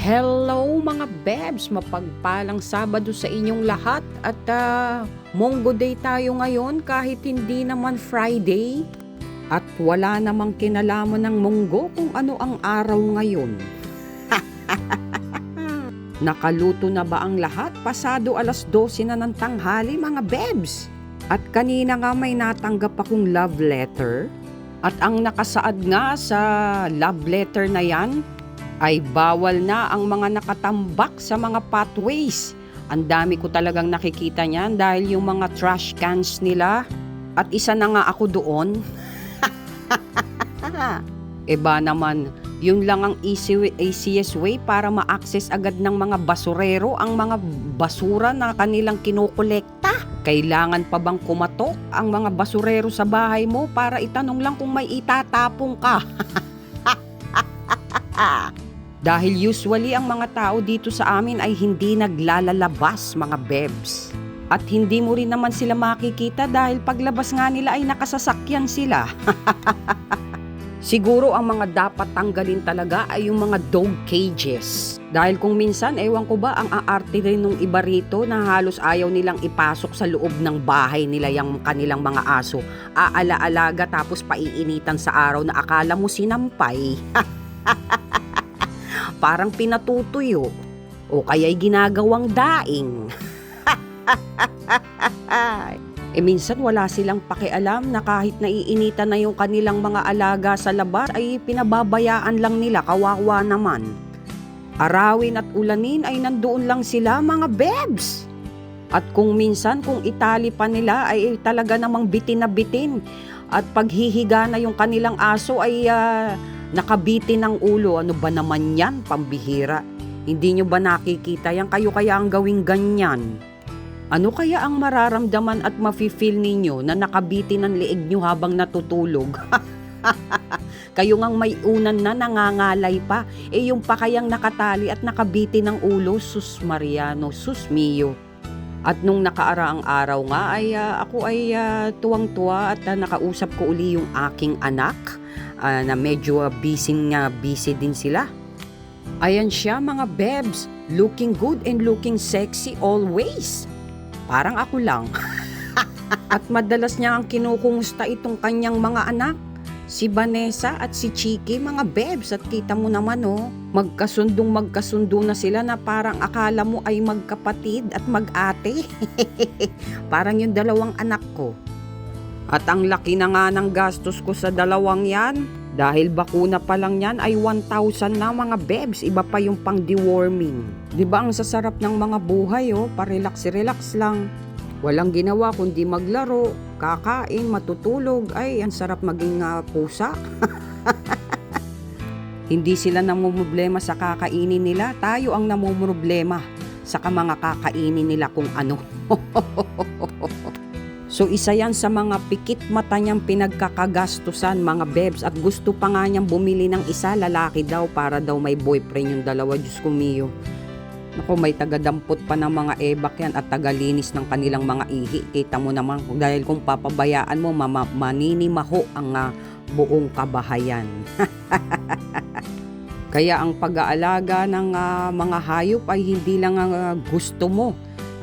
Hello mga Bebs! Mapagpalang Sabado sa inyong lahat at Monggo Day tayo ngayon kahit hindi naman Friday at wala namang kinalaman ng Monggo kung ano ang araw ngayon. Nakaluto na ba ang lahat? Pasado 12:00 na ng tanghali mga Bebs! At kanina nga may natanggap akong love letter at ang nakasaad nga sa love letter na yan ay bawal na ang mga nakatambak sa mga pathways. Ang dami ko talagang nakikita niyan dahil yung mga trash cans nila at isa na nga ako doon. Eba naman, yun lang ang easiest way para ma-access agad ng mga basurero ang mga basura na kanilang kinokolekta. Kailangan pa bang kumatok ang mga basurero sa bahay mo para itanong lang kung may itatapong ka? Dahil usually ang mga tao dito sa amin ay hindi naglalalabas mga Bebs. At hindi mo rin naman sila makikita dahil paglabas nga nila ay nakasasakyan sila. Siguro ang mga dapat tanggalin talaga ay yung mga dog cages. Dahil kung minsan, ewan ko ba, ang aarte rin ng iba rito na halos ayaw nilang ipasok sa loob ng bahay nila yung kanilang mga aso. Aala-alaga tapos paiinitan sa araw na akala mo sinampay. Parang pinatutuyo o kaya'y ginagawang daing. Minsan wala silang pakialam na kahit naiinitan na yung kanilang mga alaga sa labas ay pinababayaan lang nila, kawawa naman. Arawin at ulanin ay nandoon lang sila mga Bebs. At kung minsan kung itali pa nila ay talaga namang bitin na bitin. At paghihiga na yung kanilang aso ay nakabitin ng ulo. Ano ba naman yan? Pambihira. Hindi nyo ba nakikita yan? Kayo kaya ang gawing ganyan? Ano kaya ang mararamdaman at mafe-feel ninyo na nakabitin ang leeg nyo habang natutulog? Kayo ngang may unan na nangangalay pa. Yung pa kayang nakatali at nakabitin ng ulo. Sus Mariano, sus mio. At nung nakaraang araw nga ay ako ay tuwang-tuwa at nakausap ko uli yung aking anak. Na medyo busy din sila. Ayan siya mga Bebs, looking good and looking sexy always. Parang ako lang. At madalas niya ang kinukumusta itong kanyang mga anak, si Vanessa at si Chiki mga Bebs. At kita mo naman magkasundo na sila na parang akala mo ay magkapatid at mag-ate. Parang yung dalawang anak ko. At ang laki na nga ng gastos ko sa dalawang yan. Dahil bakuna pa lang yan ay 1,000 na mga Bebs. Iba pa yung pang deworming. Diba ang sasarap ng mga buhay pa-relax lang. Walang ginawa kundi maglaro, kakain, matutulog. Ay, ang sarap maging pusa. Hindi sila namumroblema sa kakainin nila. Tayo ang namumroblema sa mga kakainin nila kung ano. So isa yan sa mga pikit mata niyang pinagkakagastusan mga Bebs at gusto pa nga niyang bumili ng isa, lalaki daw para daw may boyfriend yung dalawa. Diyos ko mio. Naku, may tagadampot pa ng mga ebak yan at tagalinis ng kanilang mga ihi. Kita mo naman dahil kung papabayaan mo maninimaho ang buong kabahayan. Kaya ang pag-aalaga ng mga hayop ay hindi lang gusto mo.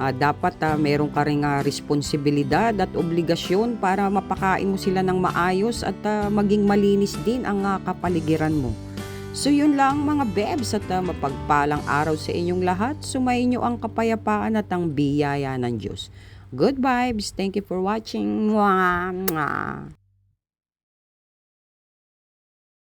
Dapat meron ka ring responsibilidad at obligasyon para mapakain mo sila ng maayos at maging malinis din ang kapaligiran mo. So yun lang mga Bebs at mapagpalang araw sa inyong lahat. Sumayin nyo ang kapayapaan at ang biyaya ng Diyos. Good vibes. Thank you for watching. Mwah, mwah.